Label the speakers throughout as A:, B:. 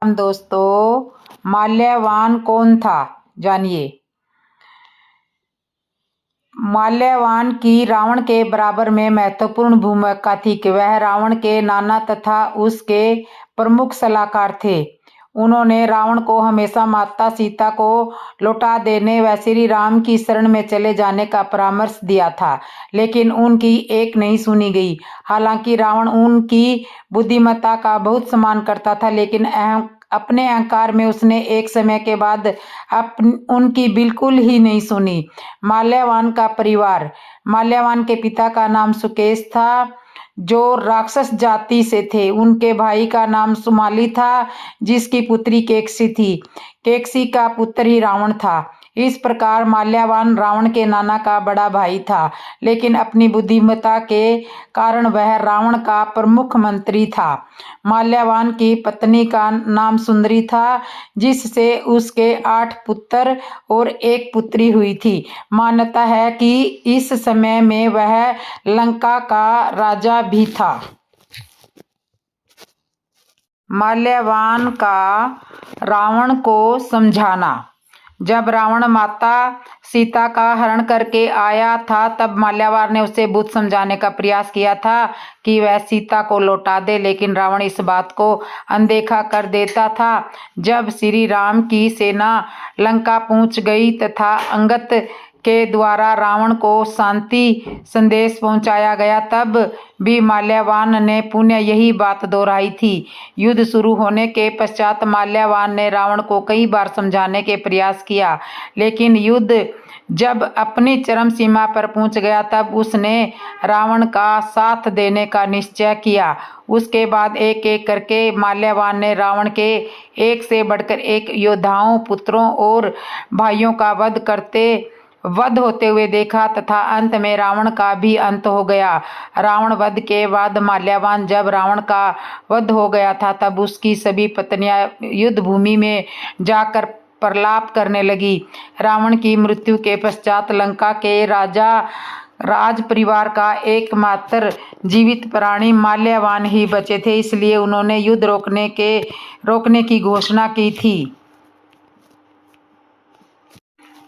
A: दोस्तों, माल्यवान कौन था जानिए। माल्यवान की रावण के बराबर में महत्वपूर्ण भूमिका थी कि वह रावण के नाना तथा उसके प्रमुख सलाहकार थे। उन्होंने रावण को हमेशा माता सीता को लौटा देने व श्री राम की शरण में चले जाने का परामर्श दिया था, लेकिन उनकी एक नहीं सुनी गई। हालांकि रावण उनकी बुद्धिमत्ता का बहुत सम्मान करता था, लेकिन अपने अहंकार में उसने एक समय के बाद उनकी बिल्कुल ही नहीं सुनी। माल्यवान का परिवार। माल्यवान के पिता का नाम सुकेश था, जो राक्षस जाति से थे। उनके भाई का नाम सुमाली था, जिसकी पुत्री केकसी थी। केकसी का पुत्र ही रावण था। इस प्रकार माल्यवान रावण के नाना का बड़ा भाई था, लेकिन अपनी बुद्धिमत्ता के कारण वह रावण का प्रमुख मंत्री था। माल्यवान की पत्नी का नाम सुंदरी था, जिससे उसके 8 पुत्र और 1 पुत्री हुई थी। मान्यता है कि इस समय में वह लंका का राजा भी था। माल्यवान का रावण को समझाना। जब रावण माता सीता का हरण करके आया था, तब माल्यवान ने उसे बुद्ध समझाने का प्रयास किया था कि वह सीता को लौटा दे, लेकिन रावण इस बात को अनदेखा कर देता था। जब श्री राम की सेना लंका पहुंच गई तथा अंगद के द्वारा रावण को शांति संदेश पहुंचाया गया, तब भी माल्यवान ने पुनः यही बात दोहराई थी। युद्ध शुरू होने के पश्चात माल्यवान ने रावण को कई बार समझाने के प्रयास किया, लेकिन युद्ध जब अपनी चरम सीमा पर पहुंच गया, तब उसने रावण का साथ देने का निश्चय किया। उसके बाद एक एक करके माल्यवान ने रावण के एक से बढ़कर एक योद्धाओं, पुत्रों और भाइयों का वध होते हुए देखा तथा अंत में रावण का भी अंत हो गया। रावण वध के बाद माल्यवान जब रावण का वध हो गया था, तब उसकी सभी पत्नियां युद्ध भूमि में जाकर प्रलाप करने लगी। रावण की मृत्यु के पश्चात लंका के राज परिवार का एकमात्र जीवित प्राणी माल्यवान ही बचे थे, इसलिए उन्होंने युद्ध रोकने की घोषणा की थी।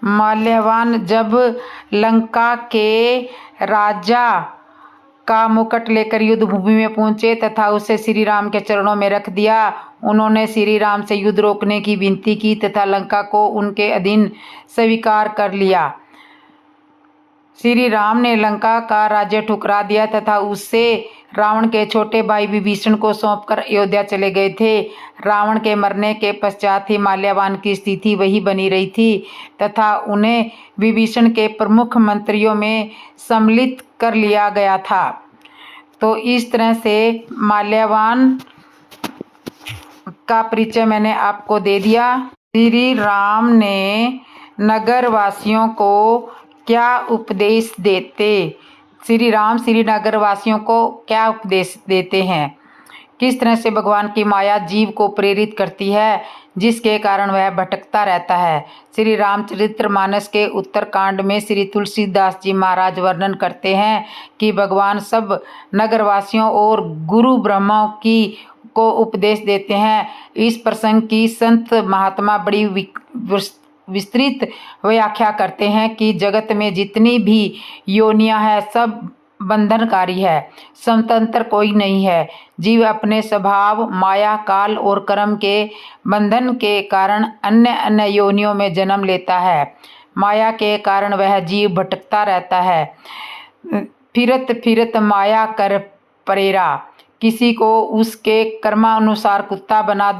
A: माल्यवान जब लंका के राजा का मुकुट लेकर युद्ध भूमि में पहुंचे तथा उसे श्री राम के चरणों में रख दिया, उन्होंने श्री राम से युद्ध रोकने की विनती की तथा लंका को उनके अधीन स्वीकार कर लिया। श्री राम ने लंका का राज्य ठुकरा दिया तथा उससे रावण के छोटे भाई विभीषण को सौंपकर अयोध्या चले गए थे। रावण के मरने के पश्चात ही माल्यवान की स्थिति वही बनी रही थी तथा उन्हें विभीषण के प्रमुख मंत्रियों में सम्मिलित कर लिया गया था। तो इस तरह से माल्यवान का परिचय मैंने आपको दे दिया। श्री राम ने नगरवासियों को क्या उपदेश देते? श्री राम श्री नगरवासियों को क्या उपदेश देते हैं? किस तरह से भगवान की माया जीव को प्रेरित करती है, जिसके कारण वह भटकता रहता है। श्री रामचरितमानस के उत्तरकांड में श्री तुलसीदास जी महाराज वर्णन करते हैं कि भगवान सब नगरवासियों और गुरु ब्रह्मा को उपदेश देते हैं। इस प्रसंग की संत महात्मा बड़ी विस्तृत व्याख्या करते हैं कि जगत में जितनी भी योनियां हैं, सब बंधनकारी है, स्वतंत्र कोई नहीं है। जीव अपने स्वभाव, माया, काल और कर्म के बंधन के कारण अन्य योनियों में जन्म लेता है। माया के कारण वह जीव भटकता रहता है। फिरत फिरत माया कर परेरा। किसी को उसके कर्मानुसार कुत्ता बना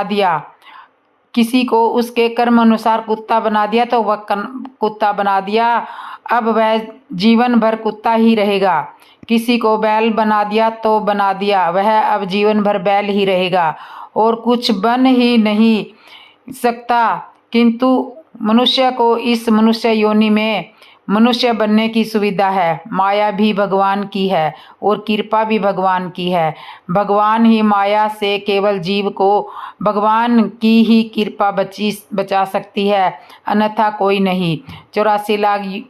A: दिया, किसी को उसके कर्म अनुसार कुत्ता बना दिया तो वह कुत्ता बना दिया, अब वह जीवन भर कुत्ता ही रहेगा। किसी को बैल बना दिया तो बना दिया, वह अब जीवन भर बैल ही रहेगा और कुछ बन ही नहीं सकता। किंतु मनुष्य को इस मनुष्य योनि में मनुष्य बनने की सुविधा है। माया भी भगवान की है और कृपा भी भगवान की है। भगवान ही माया से केवल जीव को भगवान की ही कृपा बचा सकती है, अन्यथा कोई नहीं। 84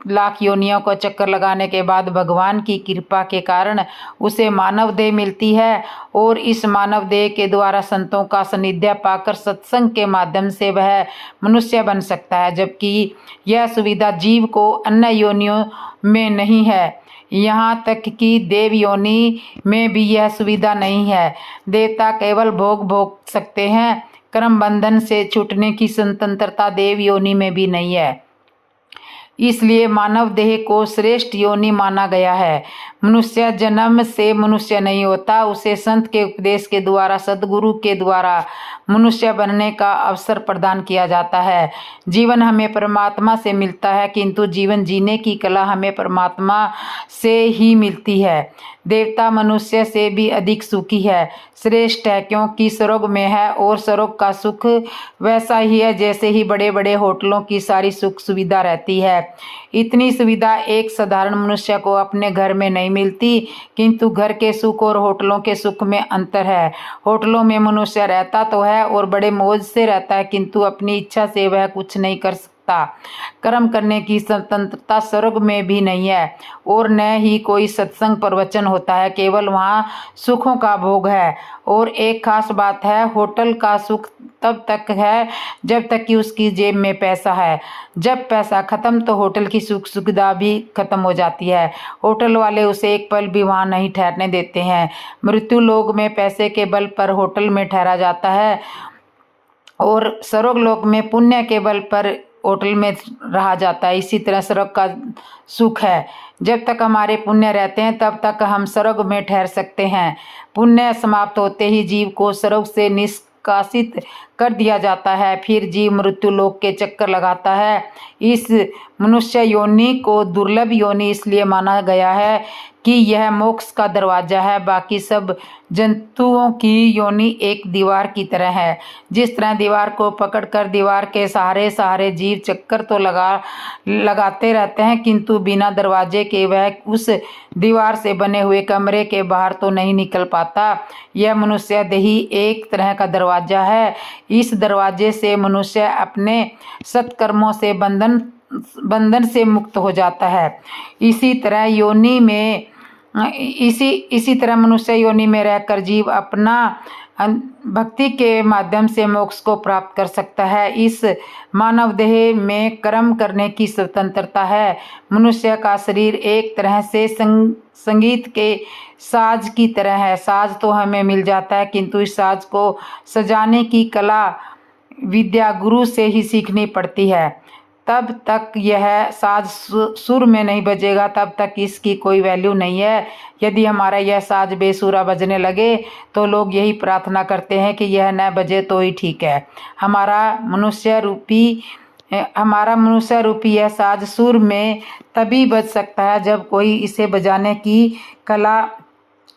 A: लाख योनियों को चक्कर लगाने के बाद भगवान की कृपा के कारण उसे मानव देह मिलती है और इस मानव देह के द्वारा संतों का सानिध्य पाकर सत्संग के माध्यम से वह मनुष्य बन सकता है, जबकि यह सुविधा जीव को अन्य योनियों में नहीं है। यहाँ तक कि देव योनि में भी यह सुविधा नहीं है। देवता केवल भोग सकते हैं। कर्म बंधन से छूटने की स्वतंत्रता देव योनि में भी नहीं है। इसलिए मानव देह को श्रेष्ठ योनि माना गया है। मनुष्य जन्म से मनुष्य नहीं होता, उसे संत के उपदेश के द्वारा, सद्गुरु के द्वारा मनुष्य बनने का अवसर प्रदान किया जाता है। जीवन हमें परमात्मा से मिलता है, किंतु जीवन जीने की कला हमें परमात्मा से ही मिलती है। देवता मनुष्य से भी अधिक सुखी है, श्रेष्ठ है, क्योंकि स्वर्ग में है और स्वर्ग का सुख वैसा ही है जैसे ही बड़े बड़े होटलों की सारी सुख सुविधा रहती है। इतनी सुविधा एक साधारण मनुष्य को अपने घर में नहीं मिलती, किंतु घर के सुख और होटलों के सुख में अंतर है। होटलों में मनुष्य रहता तो है और बड़े मौज से रहता है, किंतु अपनी इच्छा से वह कुछ नहीं कर सकता। कर्म करने की स्वतंत्रता स्वर्ग में भी नहीं है और न ही कोई सत्संग प्रवचन होता है, केवल वहाँ सुखों का भोग है। और एक खास बात है, होटल का सुख तब तक है जब तक कि उसकी जेब में पैसा है। जब पैसा खत्म तो होटल की सुख सुविधा भी खत्म हो जाती है। होटल वाले उसे एक पल भी वहाँ नहीं ठहरने देते हैं। मृत्यु लोक में पैसे के बल पर होटल में ठहरा जाता है और स्वर्ग लोक में पुण्य के बल पर होटल में रहा जाता है। इसी तरह स्वर्ग का सुख है। जब तक हमारे पुण्य रहते हैं तब तक हम स्वर्ग में ठहर सकते हैं। पुण्य समाप्त होते ही जीव को स्वर्ग से निष्कासित कर दिया जाता है। फिर जीव मृत्यु लोक के चक्कर लगाता है। इस मनुष्य योनि को दुर्लभ योनि इसलिए माना गया है कि यह मोक्ष का दरवाजा है। बाकी सब जंतुओं की योनि एक दीवार की तरह है। जिस तरह दीवार को पकड़कर दीवार के सहारे जीव चक्कर तो लगाते रहते हैं, किंतु बिना दरवाजे के वह उस दीवार से बने हुए कमरे के बाहर तो नहीं निकल पाता। यह मनुष्य देही एक तरह का दरवाजा है। इस दरवाजे से मनुष्य अपने सत्कर्मों से बंधन से मुक्त हो जाता है। इसी तरह मनुष्य योनि में रहकर जीव अपना भक्ति के माध्यम से मोक्ष को प्राप्त कर सकता है। इस मानव देह में कर्म करने की स्वतंत्रता है। मनुष्य का शरीर एक तरह से संगीत के साज की तरह है। साज तो हमें मिल जाता है, किंतु इस साज को सजाने की कला विद्या गुरु से ही सीखनी पड़ती है। तब तक यह साज सुर में नहीं बजेगा, तब तक इसकी कोई वैल्यू नहीं है। यदि हमारा यह साज बेसुरा बजने लगे तो लोग यही प्रार्थना करते हैं कि यह न बजे तो ही ठीक है। हमारा मनुष्य रूपी यह साज सुर में तभी बज सकता है जब कोई इसे बजाने की कला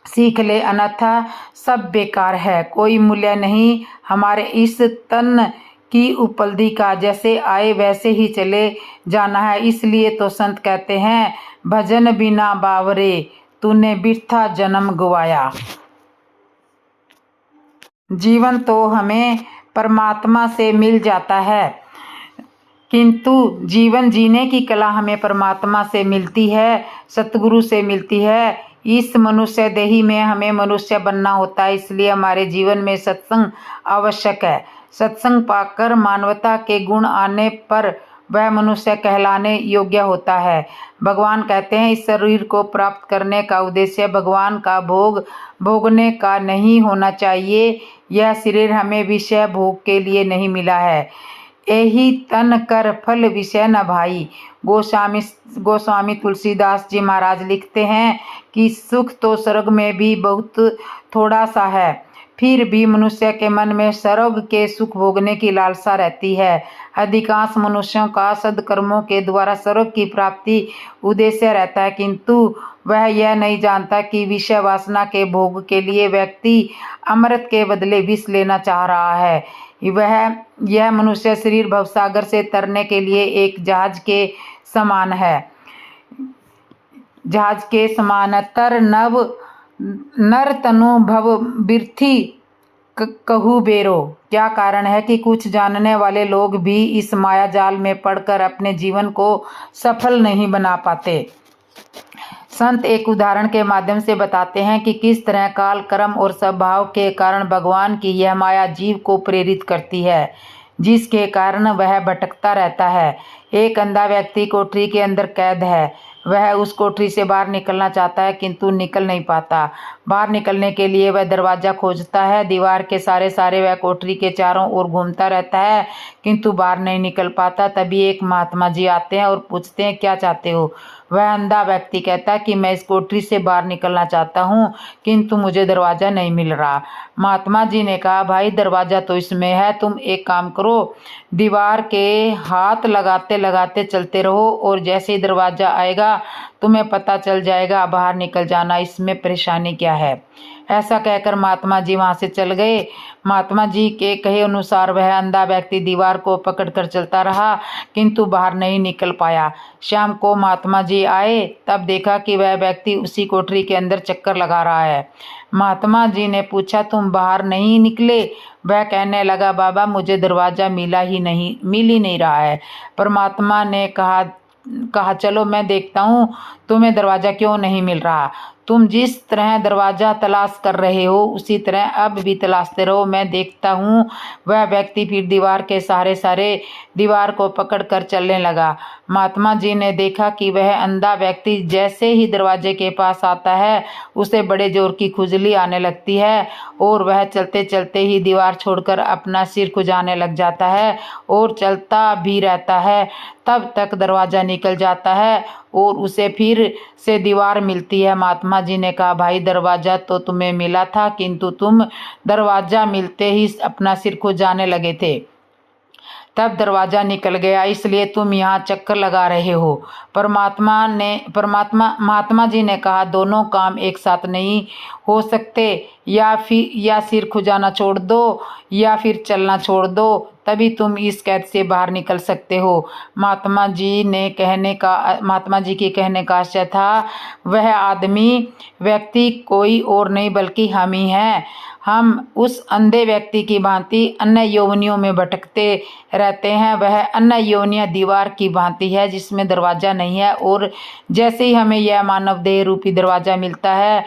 A: सीख ले, अन्यथा सब बेकार है, कोई मूल्य नहीं। हमारे इस तन की उपलब्धि का जैसे आए वैसे ही चले जाना है। इसलिए तो संत कहते हैं, भजन बिना बावरे तूने बिरथा जन्म गवाया। जीवन तो हमें परमात्मा से मिल जाता है, किंतु जीवन जीने की कला हमें परमात्मा से मिलती है, सतगुरु से मिलती है। इस मनुष्य देही में हमें मनुष्य बनना होता है, इसलिए हमारे जीवन में सत्संग आवश्यक है। सत्संग पाकर मानवता के गुण आने पर वह मनुष्य कहलाने योग्य होता है। भगवान कहते हैं, इस शरीर को प्राप्त करने का उद्देश्य भगवान का भोगने का नहीं होना चाहिए। यह शरीर हमें विषय भोग के लिए नहीं मिला है। यही तन कर फल विषय न भाई। गोस्वामी तुलसीदास जी महाराज लिखते हैं कि सुख तो स्वर्ग में भी बहुत थोड़ा सा है, फिर भी मनुष्य के मन में स्वर्ग के सुख भोगने की लालसा रहती है। अधिकांश मनुष्यों का सद्कर्मों के द्वारा स्वर्ग की प्राप्ति उद्देश्य रहता है, किंतु वह यह नहीं जानता कि विषय वासना के भोग के लिए व्यक्ति अमृत के बदले विष लेना चाह रहा है। यह मनुष्य शरीर भवसागर से तरने के लिए एक जहाज के समान है। जहाज के समानांतर नव नर तनु भव बिरथी कहू बेरो। क्या कारण है कि कुछ जानने वाले लोग भी इस माया जाल में पड़कर अपने जीवन को सफल नहीं बना पाते। संत एक उदाहरण के माध्यम से बताते हैं कि किस तरह काल, कर्म और स्वभाव के कारण भगवान की यह माया जीव को प्रेरित करती है, जिसके कारण वह भटकता रहता है। एक अंधा व्यक्ति कोठरी के अंदर कैद है। वह उस कोठरी से बाहर निकलना चाहता है किंतु निकल नहीं पाता। बाहर निकलने के लिए वह दरवाज़ा खोजता है। दीवार के सारे वह कोठरी के चारों ओर घूमता रहता है किंतु बाहर नहीं निकल पाता। तभी एक महात्मा जी आते हैं और पूछते हैं, क्या चाहते हो? वह अंधा व्यक्ति कहता है कि मैं इस कोठरी से बाहर निकलना चाहता हूँ किंतु मुझे दरवाज़ा नहीं मिल रहा। महात्मा जी ने कहा, भाई दरवाज़ा तो इसमें है, तुम एक काम करो, दीवार के हाथ लगाते लगाते चलते रहो और जैसे ही दरवाज़ा आएगा तुम्हें पता चल जाएगा, बाहर निकल जाना, इसमें परेशानी क्या है। ऐसा कहकर महात्मा जी वहाँ से चल गए। महात्मा जी के कहे अनुसार वह अंधा व्यक्ति दीवार को पकड़कर चलता रहा किंतु बाहर नहीं निकल पाया। शाम को महात्मा जी आए, तब देखा कि वह व्यक्ति उसी कोठरी के अंदर चक्कर लगा रहा है। महात्मा जी ने पूछा, तुम बाहर नहीं निकले? वह कहने लगा, बाबा मुझे दरवाज़ा मिल ही नहीं रहा है। परमात्मा ने कहा चलो मैं देखता हूँ तुम्हें दरवाज़ा क्यों नहीं मिल रहा। तुम जिस तरह दरवाज़ा तलाश कर रहे हो उसी तरह अब भी तलाशते रहो, मैं देखता हूँ। वह व्यक्ति फिर दीवार के सहारे दीवार को पकड़कर चलने लगा। महात्मा जी ने देखा कि वह अंधा व्यक्ति जैसे ही दरवाजे के पास आता है उसे बड़े जोर की खुजली आने लगती है और वह चलते चलते ही दीवार छोड़कर अपना सिर खुजाने लग जाता है और चलता भी रहता है। तब तक दरवाज़ा निकल जाता है और उसे फिर से दीवार मिलती है। महात्मा जी ने कहा, भाई दरवाज़ा तो तुम्हें मिला था किंतु तुम दरवाज़ा मिलते ही अपना सिर खुजाने लगे थे, तब दरवाज़ा निकल गया, इसलिए तुम यहाँ चक्कर लगा रहे हो। महात्मा जी ने कहा, दोनों काम एक साथ नहीं हो सकते, या सिर खुजाना छोड़ दो या फिर चलना छोड़ दो, तभी तुम इस कैद से बाहर निकल सकते हो। महात्मा जी के कहने का आशय था, वह आदमी व्यक्ति कोई और नहीं बल्कि हम ही हैं। हम उस अंधे व्यक्ति की भांति अन्य योनियों में भटकते रहते हैं। वह अन्य योनियां दीवार की भांति है जिसमें दरवाज़ा नहीं है, और जैसे ही हमें यह मानव देह रूपी दरवाज़ा मिलता है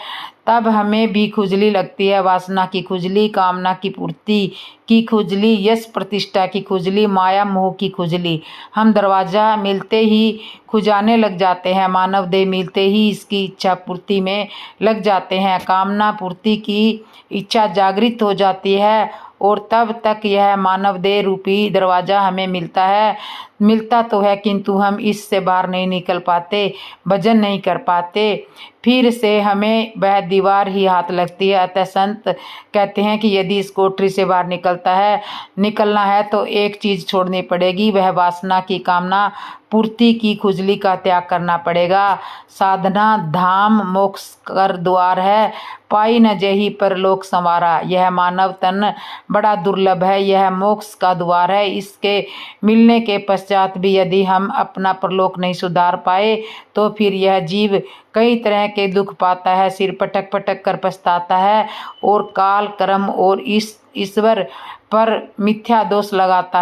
A: तब हमें भी खुजली लगती है। वासना की खुजली, कामना की पूर्ति की खुजली, यश प्रतिष्ठा की खुजली, माया मोह की खुजली। हम दरवाज़ा मिलते ही खुजाने लग जाते हैं, मानव देह मिलते ही इसकी इच्छा पूर्ति में लग जाते हैं। कामना पूर्ति की इच्छा जागृत हो जाती है और तब तक यह मानव देह रूपी दरवाज़ा हमें मिलता तो है किंतु हम इससे बाहर नहीं निकल पाते, भजन नहीं कर पाते, फिर से हमें वह दीवार ही हाथ लगती है। अतः संत कहते हैं कि यदि इस कोठरी से बाहर निकलना है तो एक चीज़ छोड़नी पड़ेगी, वह वासना की कामना पूर्ति की खुजली का त्याग करना पड़ेगा। साधना धाम मोक्ष कर द्वार है, पाई न जेहि परलोक संवारा। यह मानव तन बड़ा दुर्लभ है, यह मोक्ष का द्वार है। इसके मिलने के पश्चात भी यदि हम अपना परलोक नहीं सुधार पाए तो फिर यह जीव कई तरह के दुख पाता है, सिर पटक पटक कर पछताता है और काल, कर्म और ईश्वर पर मिथ्या दोष लगाता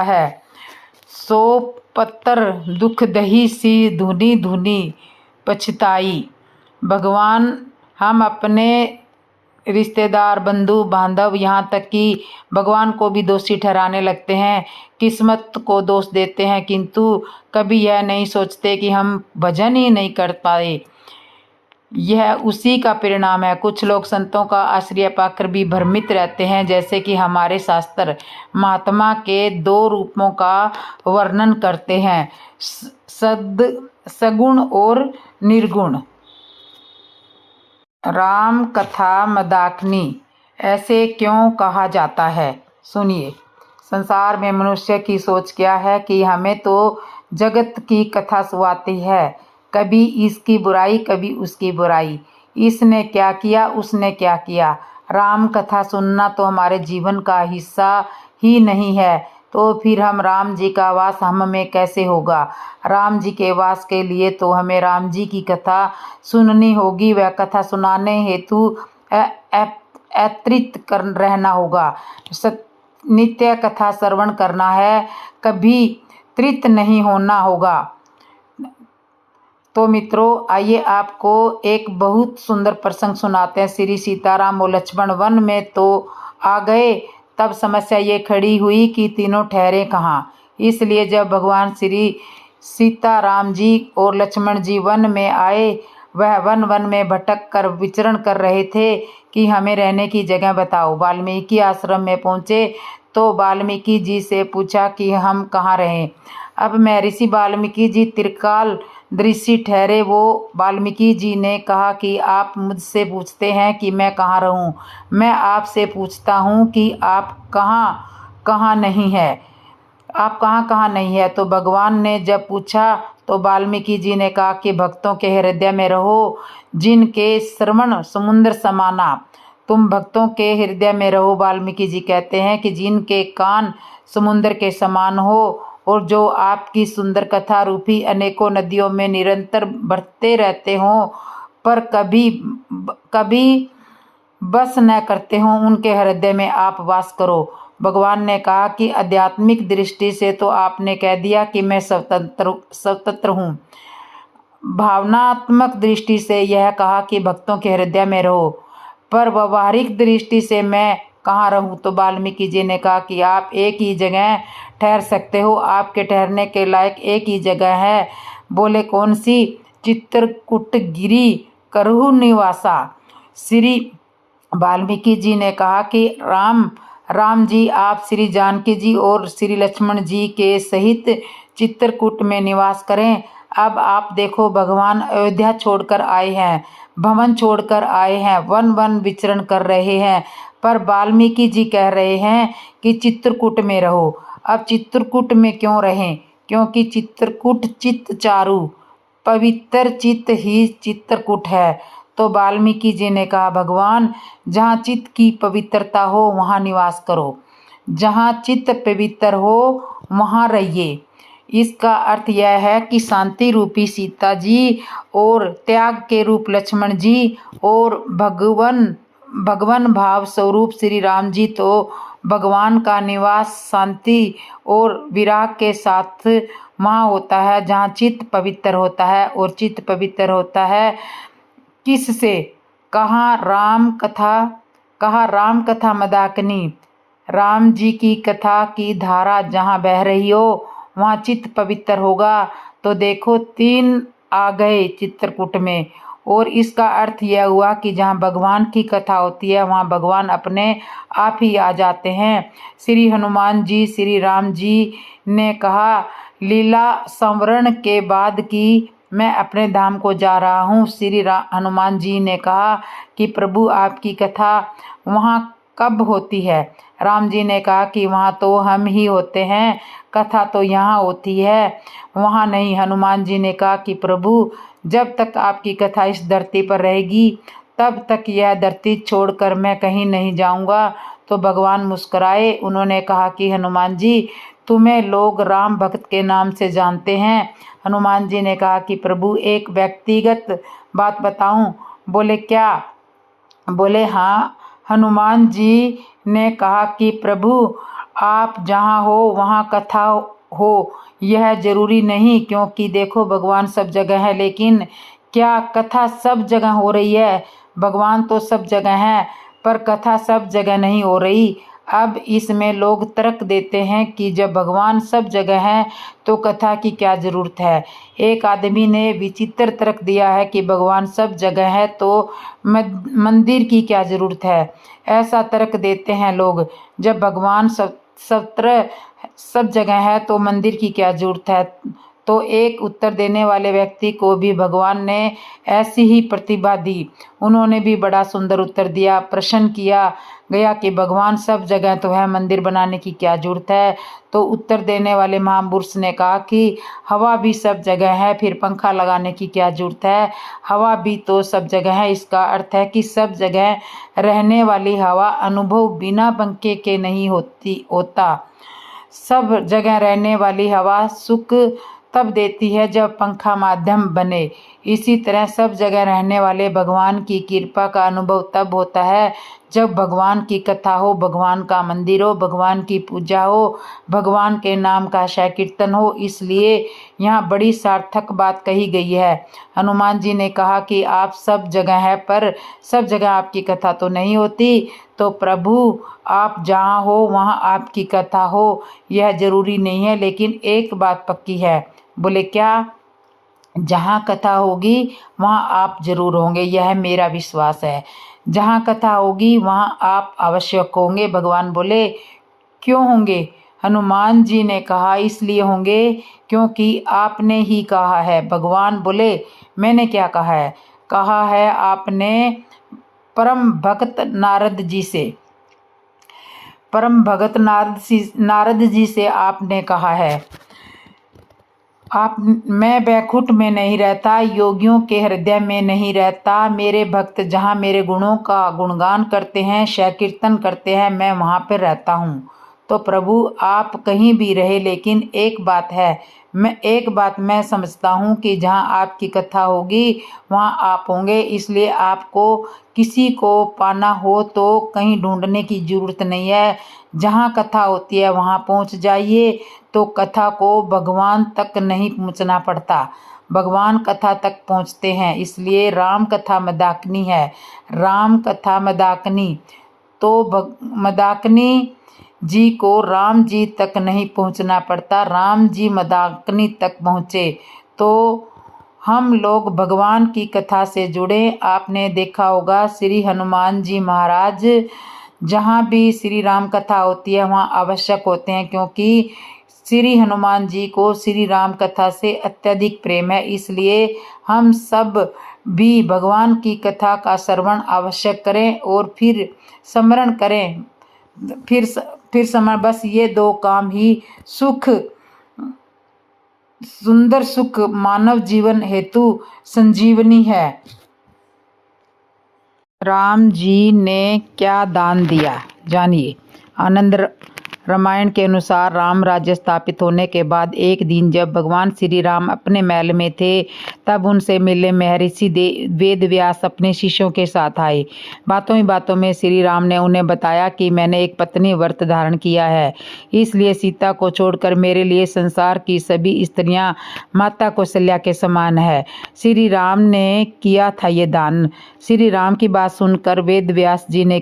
A: है। सो पत्तर दुख दही सी धुनी धुनी पछताई। भगवान हम अपने रिश्तेदार, बंधु बांधव, यहाँ तक कि भगवान को भी दोषी ठहराने लगते हैं, किस्मत को दोष देते हैं, किंतु कभी यह नहीं सोचते कि हम भजन ही नहीं कर पाए, यह उसी का परिणाम है। कुछ लोग संतों का आश्रय पाकर भी भ्रमित रहते हैं, जैसे कि हमारे शास्त्र महात्मा के 2 रूपों का वर्णन करते हैं, सगुण और निर्गुण। राम कथा मदाकिनी ऐसे क्यों कहा जाता है? सुनिए। संसार में मनुष्य की सोच क्या है कि हमें तो जगत की कथा सुनाती है, कभी इसकी बुराई कभी उसकी बुराई, इसने क्या किया उसने क्या किया। राम कथा सुनना तो हमारे जीवन का हिस्सा ही नहीं है। तो फिर हम राम जी का वास हम में कैसे होगा। राम जी के वास के लिए तो हमें राम जी की कथा सुननी होगी, वह कथा सुनाने हेतु एकत्रित कर रहना होगा। नित्य कथा श्रवण करना है, कभी त्रित नहीं होना होगा। तो मित्रों, आइए आपको एक बहुत सुंदर प्रसंग सुनाते हैं। श्री सीताराम और लक्ष्मण वन में तो आ गए, तब समस्या ये खड़ी हुई कि तीनों ठहरे कहाँ। इसलिए जब भगवान श्री सीताराम जी और लक्ष्मण जी वन में आए, वह वन वन में भटक कर विचरण कर रहे थे कि हमें रहने की जगह बताओ। वाल्मीकि आश्रम में पहुँचे तो वाल्मीकि जी से पूछा कि हम कहाँ रहें। अब महर्षि वाल्मीकि जी त्रिकाल दृष्टि ठहरे। वो वाल्मीकि जी ने कहा कि आप मुझसे पूछते हैं कि मैं कहाँ रहूं, मैं आपसे पूछता हूं कि आप कहाँ कहाँ नहीं है, आप कहाँ कहाँ नहीं है। तो भगवान ने जब पूछा तो वाल्मीकि जी ने कहा कि भक्तों के हृदय में रहो, जिनके श्रवण समुद्र समाना। तुम भक्तों के हृदय में रहो। वाल्मीकि जी कहते हैं कि जिनके कान समुद्र के समान हो और जो आपकी सुंदर कथा रूपी अनेकों नदियों में निरंतर बहते रहते हों, पर कभी बस न करते हों, उनके हृदय में आप वास करो। भगवान ने कहा कि आध्यात्मिक दृष्टि से तो आपने कह दिया कि मैं स्वतंत्र हूँ, भावनात्मक दृष्टि से यह कहा कि भक्तों के हृदय में रहो, पर व्यवहारिक दृष्टि से मैं कहाँ रहूं। तो वाल्मीकि जी ने कहा कि आप एक ही जगह ठहर सकते हो, आपके ठहरने के लायक एक ही जगह है। बोले कौन सी? चित्रकूटगिरी करहु निवासा। श्री वाल्मीकि जी ने कहा कि राम जी आप श्री जानकी जी और श्री लक्ष्मण जी के सहित चित्रकूट में निवास करें। अब आप देखो, भगवान अयोध्या छोड़कर आए हैं, भवन छोड़कर आए हैं, वन वन विचरण कर रहे हैं, पर वाल्मीकि जी कह रहे हैं कि चित्रकूट में रहो। अब चित्रकूट में क्यों रहें? क्योंकि चित्रकूट चित्त चारु, पवित्र चित्त ही चित्रकूट है। तो वाल्मीकि जी ने कहा भगवान, जहाँ चित्त की पवित्रता हो वहाँ निवास करो, जहाँ चित्त पवित्र हो वहाँ रहिए। इसका अर्थ यह है कि शांति रूपी सीता जी और त्याग के रूप लक्ष्मण जी और भगवान भाव स्वरूप श्री राम जी, तो भगवान का निवास शांति और विराग के साथ वहाँ होता है जहाँ चित्त पवित्र होता है। और चित्त पवित्र होता है किससे? कहाँ राम कथा मदाकिनी, राम जी की कथा की धारा जहाँ बह रही हो वहाँ चित्त पवित्र होगा। तो देखो, 3 आ गए चित्रकूट में, और इसका अर्थ यह हुआ कि जहाँ भगवान की कथा होती है वहाँ भगवान अपने आप ही आ जाते हैं। श्री हनुमान जी श्री राम जी ने कहा, लीला संवरण के बाद की मैं अपने धाम को जा रहा हूँ। श्री हनुमान जी ने कहा कि प्रभु आपकी कथा वहाँ कब होती है? राम जी ने कहा कि वहाँ तो हम ही होते हैं, कथा तो यहाँ होती है, वहाँ नहीं। हनुमान जी ने कहा कि प्रभु, जब तक आपकी कथा इस धरती पर रहेगी तब तक यह धरती छोड़कर मैं कहीं नहीं जाऊँगा। तो भगवान मुस्कुराए। उन्होंने कहा कि हनुमान जी, तुम्हें लोग राम भक्त के नाम से जानते हैं। हनुमान जी ने कहा कि प्रभु, एक व्यक्तिगत बात बताऊं? बोले क्या? बोले हाँ। हनुमान जी ने कहा कि प्रभु, आप जहाँ हो वहाँ कथा हो, यह जरूरी नहीं, क्योंकि देखो भगवान सब जगह है, लेकिन क्या कथा सब जगह हो रही है? भगवान तो सब जगह है, पर कथा सब जगह नहीं हो रही। अब इसमें लोग तर्क देते हैं कि जब भगवान सब जगह है तो कथा की क्या ज़रूरत है। एक आदमी ने विचित्र तर्क दिया है कि भगवान सब जगह है तो मंदिर की क्या ज़रूरत है। ऐसा तर्क देते हैं लोग, जब भगवान सब जगह है तो मंदिर की क्या ज़रूरत है। तो एक उत्तर देने वाले व्यक्ति को भी भगवान ने ऐसी ही प्रतिभा दी। उन्होंने भी बड़ा सुंदर उत्तर दिया। प्रश्न किया गया कि भगवान सब जगह तो है, मंदिर बनाने की क्या जरूरत है। तो उत्तर देने वाले महापुरुष ने कहा कि हवा भी सब जगह है, फिर पंखा लगाने की क्या जरूरत है, हवा भी तो सब जगह है। इसका अर्थ है कि सब जगह रहने वाली हवा अनुभव बिना पंखे के नहीं होता। सब जगह रहने वाली हवा सुख तब देती है जब पंखा माध्यम बने। इसी तरह सब जगह रहने वाले भगवान की कृपा का अनुभव तब होता है जब भगवान की कथा हो, भगवान का मंदिर हो, भगवान की पूजा हो, भगवान के नाम का कीर्तन हो। इसलिए यहाँ बड़ी सार्थक बात कही गई है। हनुमान जी ने कहा कि आप सब जगह है, पर सब जगह आपकी कथा तो नहीं होती। तो प्रभु, आप जहाँ हो वहाँ आपकी कथा हो, यह जरूरी नहीं है, लेकिन एक बात पक्की है। बोले क्या? जहाँ कथा होगी वहाँ आप जरूर होंगे, यह मेरा विश्वास है। जहाँ कथा होगी वहाँ आप आवश्यक होंगे। भगवान बोले क्यों होंगे? हनुमान जी ने कहा इसलिए होंगे क्योंकि आपने ही कहा है। भगवान बोले मैंने क्या कहा है? कहा है आपने परम भक्त नारद जी से आपने कहा है मैं वैकुंठ में नहीं रहता, योगियों के हृदय में नहीं रहता। मेरे भक्त जहाँ मेरे गुणों का गुणगान करते हैं, कीर्तन करते हैं, मैं वहाँ पर रहता हूँ। तो प्रभु आप कहीं भी रहे, लेकिन एक बात मैं समझता हूँ कि जहाँ आपकी कथा होगी वहाँ आप होंगे। इसलिए आपको किसी को पाना हो तो कहीं ढूंढने की जरूरत नहीं है। जहाँ कथा होती है वहाँ पहुँच जाइए। तो कथा को भगवान तक नहीं पहुँचना पड़ता, भगवान कथा तक पहुँचते हैं। इसलिए राम कथा मदाकिनी है। राम कथा मदाकिनी तो मदाकिनी जी को राम जी तक नहीं पहुँचना पड़ता, राम जी मदाकिनी तक पहुँचे। तो हम लोग भगवान की कथा से जुड़े। आपने देखा होगा श्री हनुमान जी महाराज जहाँ भी श्री राम कथा होती है वहाँ आवश्यक होते हैं, क्योंकि श्री हनुमान जी को श्री राम कथा से अत्यधिक प्रेम है। इसलिए हम सब भी भगवान की कथा का श्रवण आवश्यक करें और फिर स्मरण करें। फिर समय बस ये दो काम ही सुंदर सुख मानव जीवन हेतु संजीवनी है। राम जी ने क्या दान दिया जानिए। आनंद रामायण के अनुसार राम राज्य स्थापित होने के बाद एक दिन जब भगवान श्री राम अपने महल में थे, तब उनसे मिलने महर्षि वेद व्यास अपने शिष्यों के साथ आए। बातों ही बातों में श्री राम ने उन्हें बताया कि मैंने एक पत्नी व्रत धारण किया है, इसलिए सीता को छोड़कर मेरे लिए संसार की सभी स्त्रियां माता कौशल्या के समान है। श्री राम ने किया था ये दान। श्री राम की बात सुनकर वेदव्यास जी ने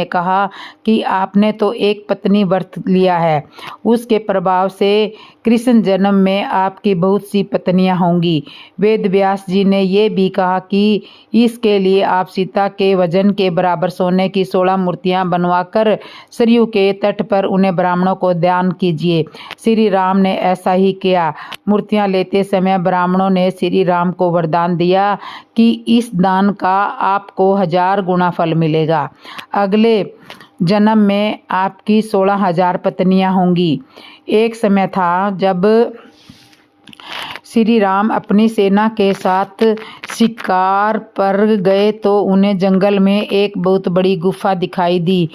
A: कहा कि आपने तो एक पत्नी व्रत लिया है, उसके प्रभाव से कृष्ण जन्म में आपकी बहुत सी पत्नियां होंगी। वेदव्यास जी ने ये भी कहा कि इसके लिए आप सीता के वजन के बराबर सोने की 16 मूर्तियां बनवाकर सरयू के तट पर उन्हें ब्राह्मणों को दान कीजिए। श्री राम ने ऐसा ही किया। मूर्तियां लेते समय ब्राह्मणों ने श्री राम को वरदान दिया कि इस दान का आपको 1000 गुना फल मिलेगा। अगले जन्म में आपकी 16,000 पत्नियां होंगी। एक समय था जब श्री राम अपनी सेना के साथ शिकार पर गए तो उन्हें जंगल में एक बहुत बड़ी गुफा दिखाई दी।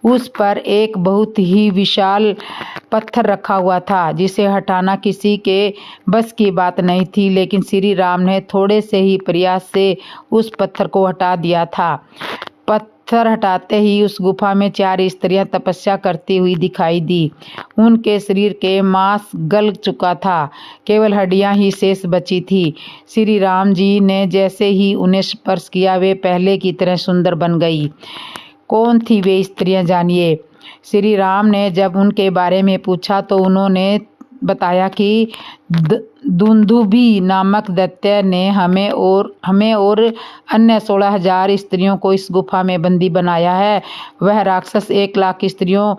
A: उस पर एक बहुत ही विशाल पत्थर रखा हुआ था, जिसे हटाना किसी के बस की बात नहीं थी, लेकिन श्री राम ने थोड़े से ही प्रयास से उस पत्थर को हटा दिया था। पत्थर हटाते ही उस गुफा में 4 स्त्रियां तपस्या करती हुई दिखाई दी। उनके शरीर के मांस गल चुका था, केवल हड्डियां ही शेष बची थी। श्री राम जी ने जैसे ही उन्हें स्पर्श किया, वे पहले की तरह सुंदर बन गई। कौन थी वे स्त्रियां जानिए। श्री राम ने जब उनके बारे में पूछा तो उन्होंने बताया कि दुंदुभी नामक दैत्य ने हमें और अन्य 16,000 स्त्रियों को इस गुफा में बंदी बनाया है। वह राक्षस 1 लाख स्त्रियों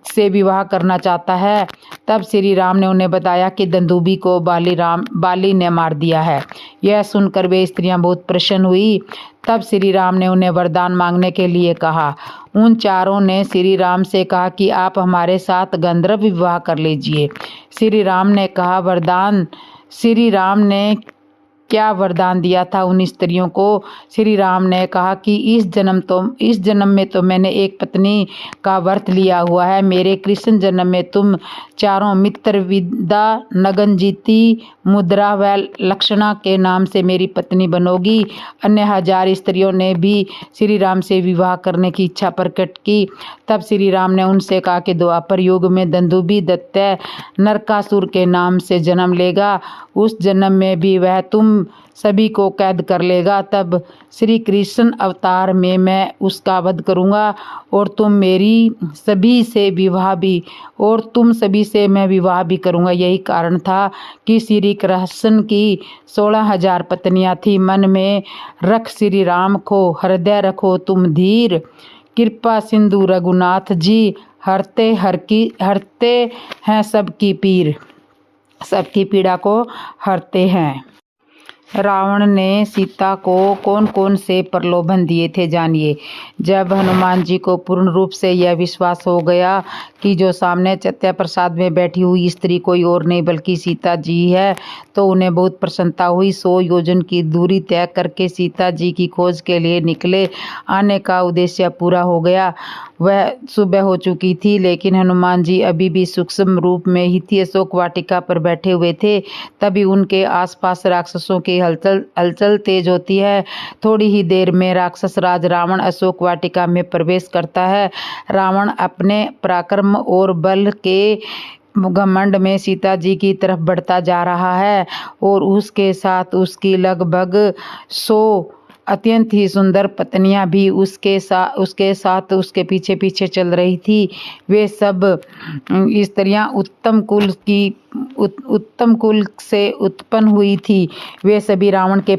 A: से विवाह करना चाहता है। तब श्री राम ने उन्हें बताया कि दुंदुभी को बाली ने मार दिया है। यह सुनकर वे स्त्रियां बहुत प्रसन्न हुई। तब श्री राम ने उन्हें वरदान मांगने के लिए कहा। उन चारों ने श्री राम से कहा कि आप हमारे साथ गंधर्व विवाह कर लीजिए। श्री राम ने कहा वरदान। श्री राम ने क्या वरदान दिया था उन स्त्रियों को। श्री राम ने कहा कि इस जन्म में तो मैंने एक पत्नी का व्रत लिया हुआ है। मेरे कृष्ण जन्म में तुम चारों मित्र विद्या, नगनजीती, मुद्रा व लक्षणा के नाम से मेरी पत्नी बनोगी। अन्य 1000 स्त्रियों ने भी श्री राम से विवाह करने की इच्छा प्रकट की। तब श्री राम ने उनसे कहा कि द्वापर युग में दुंदुभि दैत्य नरकासुर के नाम से जन्म लेगा। उस जन्म में भी वह तुम सभी को कैद कर लेगा। तब श्री कृष्ण अवतार में मैं उसका वध करूंगा और तुम सभी से मैं विवाह भी करूंगा। यही कारण था कि श्री कृष्ण की 16,000 पत्नियां थी। मन में रख श्री राम को, हृदय रखो तुम धीर। कृपा सिंधु रघुनाथ जी, हरते हैं सबकी पीर, सबकी पीड़ा को हरते हैं। रावण ने सीता को कौन कौन से प्रलोभन दिए थे, जानिए। जब हनुमान जी को पूर्ण रूप से यह विश्वास हो गया कि जो सामने चत्या प्रसाद में बैठी हुई स्त्री कोई और नहीं बल्कि सीता जी है, तो उन्हें बहुत प्रसन्नता हुई। 100 योजन की दूरी तय करके सीता जी की खोज के लिए निकले। आने का उद्देश्य पूरा हो गया। वह सुबह हो चुकी थी, लेकिन हनुमान जी अभी भी सूक्ष्म रूप में ही थी। अशोक वाटिका पर बैठे हुए थे। तभी उनके आसपास राक्षसों की हलचल तेज होती है। थोड़ी ही देर में राक्षस राज रावण अशोक वाटिका में प्रवेश करता है। रावण अपने पराक्रम और बल के घमंड में सीता जी की तरफ बढ़ता जा रहा है और उसके साथ उसकी लगभग 100 अत्यंत ही सुंदर पत्नियां भी उसके साथ उसके पीछे पीछे चल रही थी। वे सब स्त्रियां उत्तम कुल से उत्पन्न हुई थी। वे सभी रावण के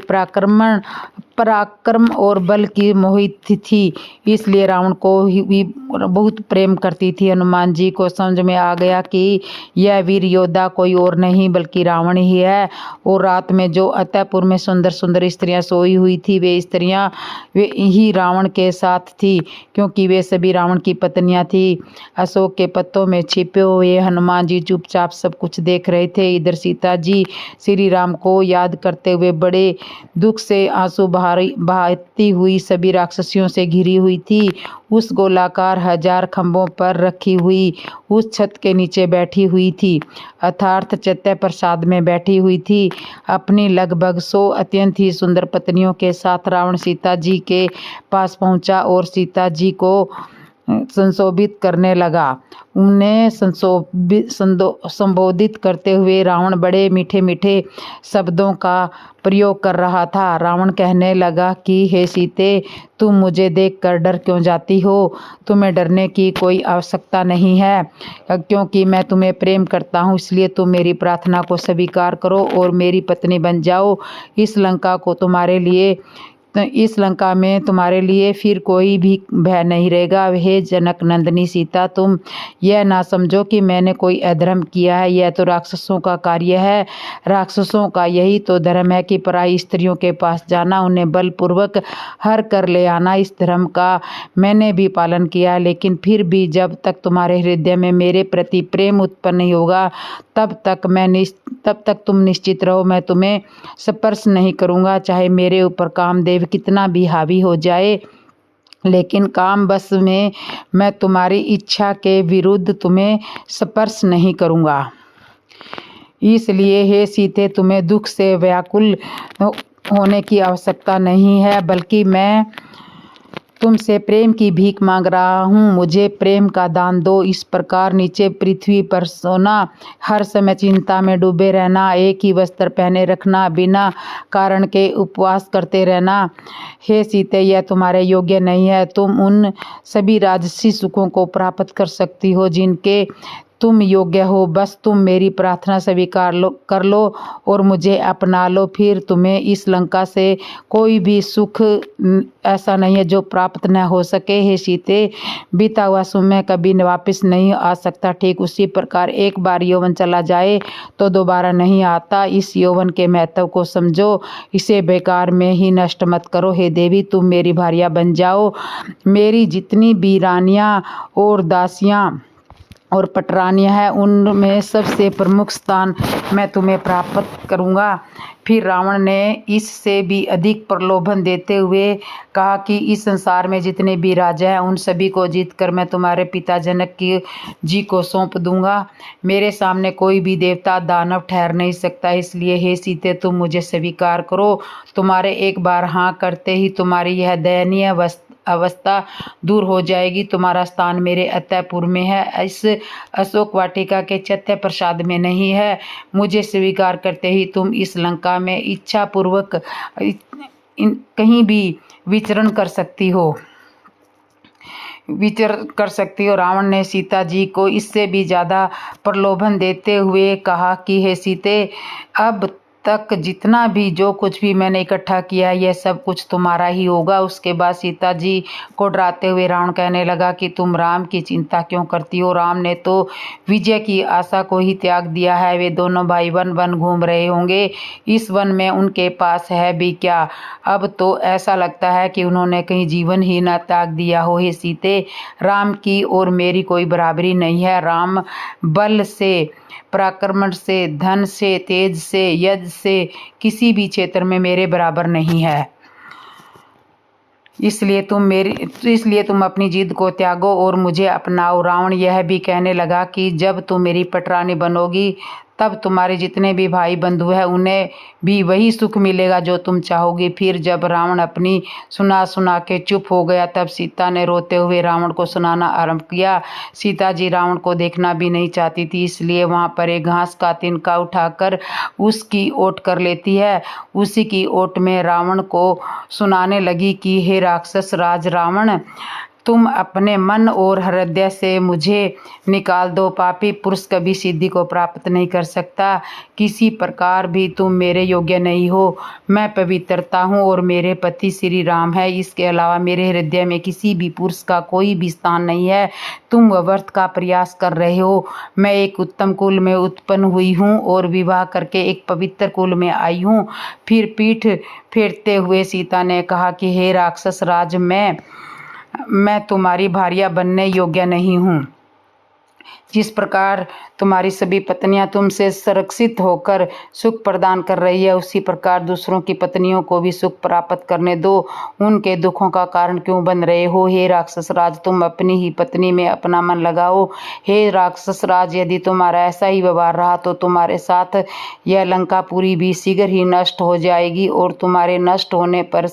A: पराक्रम और बल की मोहित थी, इसलिए रावण को भी बहुत प्रेम करती थी। हनुमान जी को समझ में आ गया कि यह वीर योद्धा कोई और नहीं बल्कि रावण ही है। और रात में जो अतःपुर में सुंदर सुंदर स्त्रियां सोई हुई थी, वे स्त्रियां वे ही रावण के साथ थी, क्योंकि वे सभी रावण की पत्नियां थी। अशोक के पत्तों में छिपे हुए हनुमान जी चुपचाप सब कुछ देख रहे थे। इधर सीता जी श्री राम को याद करते हुए बड़े दुख से आंसू बहाती हुई सभी राक्षसियों से घिरी हुई थी। उस गोलाकार 1000 खंभों पर रखी हुई उस छत के नीचे बैठी हुई थी, अर्थात चत्या प्रसाद में बैठी हुई थी। अपनी लगभग 100 अत्यंत ही सुंदर पत्नियों के साथ रावण सीता जी के पास पहुंचा और सीता जी को संशोभित करने लगा। उन्हें संबोधित करते हुए रावण बड़े मीठे मीठे शब्दों का प्रयोग कर रहा था। रावण कहने लगा कि हे सीते, तुम मुझे देखकर डर क्यों जाती हो? तुम्हें डरने की कोई आवश्यकता नहीं है, क्योंकि मैं तुम्हें प्रेम करता हूँ। इसलिए तुम मेरी प्रार्थना को स्वीकार करो और मेरी पत्नी बन जाओ। इस लंका में तुम्हारे लिए फिर कोई भी भय नहीं रहेगा। हे जनक नंदिनी सीता, तुम यह ना समझो कि मैंने कोई अधर्म किया है। यह तो राक्षसों का कार्य है। राक्षसों का यही तो धर्म है कि पराई स्त्रियों के पास जाना, उन्हें बलपूर्वक हर कर ले आना। इस धर्म का मैंने भी पालन किया, लेकिन फिर भी जब तक तुम्हारे हृदय में मेरे प्रति प्रेम उत्पन्न नहीं होगा, तब तक तुम निश्चित रहो, मैं तुम्हें स्पर्श नहीं करूँगा, चाहे मेरे ऊपर कामदेव कितना भी हावी हो जाए। लेकिन काम बस में मैं तुम्हारी इच्छा के विरुद्ध तुम्हें स्पर्श नहीं करूँगा। इसलिए हे सीते, तुम्हें दुख से व्याकुल होने की आवश्यकता नहीं है, बल्कि मैं तुमसे प्रेम की भीख मांग रहा हूँ। मुझे प्रेम का दान दो। इस प्रकार नीचे पृथ्वी पर सोना, हर समय चिंता में डूबे रहना, एक ही वस्त्र पहने रखना, बिना कारण के उपवास करते रहना, हे सीते, यह तुम्हारे योग्य नहीं है। तुम उन सभी राजसी सुखों को प्राप्त कर सकती हो जिनके तुम योग्य हो। बस तुम मेरी प्रार्थना स्वीकार कर लो और मुझे अपना लो। फिर तुम्हें इस लंका से कोई भी सुख ऐसा नहीं है जो प्राप्त न हो सके। हे सीते, बीता हुआ समय कभी वापस नहीं आ सकता। ठीक उसी प्रकार एक बार यौवन चला जाए तो दोबारा नहीं आता। इस यौवन के महत्व को समझो, इसे बेकार में ही नष्ट मत करो। हे देवी, तुम मेरी भार्या बन जाओ। मेरी जितनी भी रानियाँ और दासियाँ और पटरानियाँ हैं, उनमें सबसे प्रमुख स्थान मैं तुम्हें प्राप्त करूँगा। फिर रावण ने इससे भी अधिक प्रलोभन देते हुए कहा कि इस संसार में जितने भी राजा हैं उन सभी को जीतकर मैं तुम्हारे पिता जनक की जी को सौंप दूंगा। मेरे सामने कोई भी देवता दानव ठहर नहीं सकता, इसलिए हे सीते तुम मुझे स्वीकार करो। तुम्हारे एक बार हाँ करते ही तुम्हारी यह दयनीय अवस्था दूर हो जाएगी। तुम्हारा स्थान मेरे अतःपुर में है, इस अशोक वाटिका के चैत्य प्रसाद में नहीं है। मुझे स्वीकार करते ही तुम इस लंका में इच्छा पूर्वक कहीं भी विचरण कर सकती हो। रावण ने सीता जी को इससे भी ज़्यादा प्रलोभन देते हुए कहा कि हे सीते, अब तक जितना भी जो कुछ भी मैंने इकट्ठा किया यह सब कुछ तुम्हारा ही होगा। उसके बाद सीता जी को डराते हुए रावण कहने लगा कि तुम राम की चिंता क्यों करती हो? राम ने तो विजय की आशा को ही त्याग दिया है। वे दोनों भाई वन वन घूम रहे होंगे, इस वन में उनके पास है भी क्या? अब तो ऐसा लगता है कि उन्होंने कहीं जीवन ही न त्याग दिया हो। हे सीते, राम की और मेरी कोई बराबरी नहीं है। राम बल से, पराक्रम से, धन से, तेज से, यज्ञ से किसी भी क्षेत्र में मेरे बराबर नहीं है। इसलिए तुम अपनी जिद को त्यागो और मुझे अपनाओ। रावण यह भी कहने लगा कि जब तुम मेरी पटरानी बनोगी तब तुम्हारे जितने भी भाई बंधु हैं उन्हें भी वही सुख मिलेगा जो तुम चाहोगी। फिर जब रावण अपनी सुना के चुप हो गया तब सीता ने रोते हुए रावण को सुनाना आरंभ किया। सीता जी रावण को देखना भी नहीं चाहती थी, इसलिए वहाँ पर एक घास का तिनका उठाकर उसकी ओट कर लेती है। उसी की ओट में रावण को सुनाने लगी कि हे राक्षस राज रावण, तुम अपने मन और हृदय से मुझे निकाल दो। पापी पुरुष कभी सिद्धि को प्राप्त नहीं कर सकता। किसी प्रकार भी तुम मेरे योग्य नहीं हो। मैं पवित्रता हूँ और मेरे पति श्री राम है। इसके अलावा मेरे हृदय में किसी भी पुरुष का कोई भी स्थान नहीं है। तुम व्यर्थ का प्रयास कर रहे हो। मैं एक उत्तम कुल में उत्पन्न हुई हूँ और विवाह करके एक पवित्र कुल में आई हूँ। फिर पीठ फेरते हुए सीता ने कहा कि हे राक्षस राज, मैं तुम्हारी भार्या बनने योग्य नहीं हूँ। जिस प्रकार तुम्हारी सभी पत्नियां तुमसे सुरक्षित होकर सुख प्रदान कर रही है, उसी प्रकार दूसरों की पत्नियों को भी सुख प्राप्त करने दो। उनके दुखों का कारण क्यों बन रहे हो? हे राक्षस राज, तुम अपनी ही पत्नी में अपना मन लगाओ। हे राक्षस राज, यदि तुम्हारा ऐसा ही व्यवहार रहा तो तुम्हारे साथ यह लंकापुरी भी शीघ्र ही नष्ट हो जाएगी और तुम्हारे नष्ट होने पर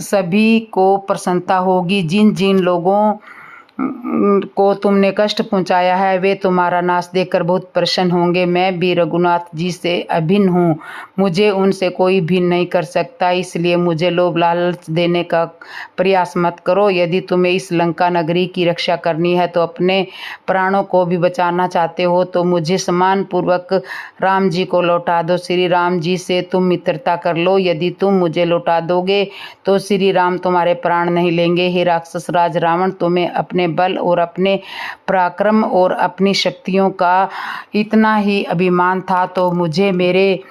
A: सभी को प्रसन्नता होगी। जिन जिन लोगों को तुमने कष्ट पहुंचाया है वे तुम्हारा नाश देखकर बहुत प्रसन्न होंगे। मैं भी रघुनाथ जी से अभिन्न हूँ, मुझे उनसे कोई भिन्न नहीं कर सकता, इसलिए मुझे लोभ लालच देने का प्रयास मत करो। यदि तुम्हें इस लंका नगरी की रक्षा करनी है तो अपने प्राणों को भी बचाना चाहते हो तो मुझे सम्मान पूर्वक राम जी को लौटा दो। श्री राम जी से तुम मित्रता कर लो। यदि तुम मुझे लौटा दोगे तो श्री राम तुम्हारे प्राण नहीं लेंगे। हे राक्षस राज रावण, तुम्हें अपने बल और अपने पराक्रम और अपनी शक्तियों का इतना ही अभिमान था तो मुझे मेरे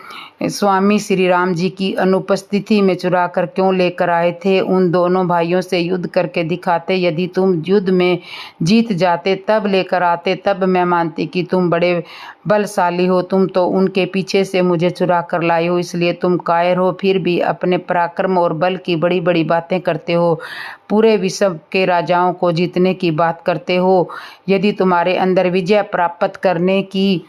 A: स्वामी श्री राम जी की अनुपस्थिति में चुरा कर क्यों लेकर आए थे? उन दोनों भाइयों से युद्ध करके दिखाते। यदि तुम युद्ध में जीत जाते तब लेकर आते, तब मैं मानती कि तुम बड़े बलशाली हो। तुम तो उनके पीछे से मुझे चुरा कर लाए हो, इसलिए तुम कायर हो। फिर भी अपने पराक्रम और बल की बड़ी बड़ी बातें करते हो, पूरे विश्व के राजाओं को जीतने की बात करते हो। यदि तुम्हारे अंदर विजय प्राप्त करने की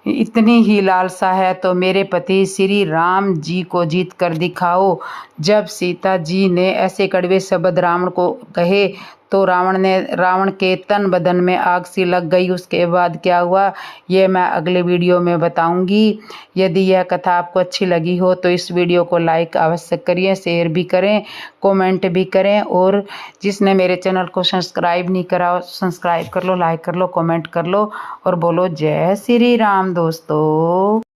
A: इतनी ही लालसा है तो मेरे पति श्री राम जी को जीत कर दिखाओ। जब सीता जी ने ऐसे कड़वे शब्द रावण को कहे तो रावण के तन बदन में आग सी लग गई। उसके बाद क्या हुआ ये मैं अगले वीडियो में बताऊंगी। यदि यह कथा आपको अच्छी लगी हो तो इस वीडियो को लाइक अवश्य करिए, शेयर भी करें, कमेंट भी करें और जिसने मेरे चैनल को सब्सक्राइब नहीं करा सब्सक्राइब कर लो, लाइक कर लो, कमेंट कर लो और बोलो जय श्री राम दोस्तों।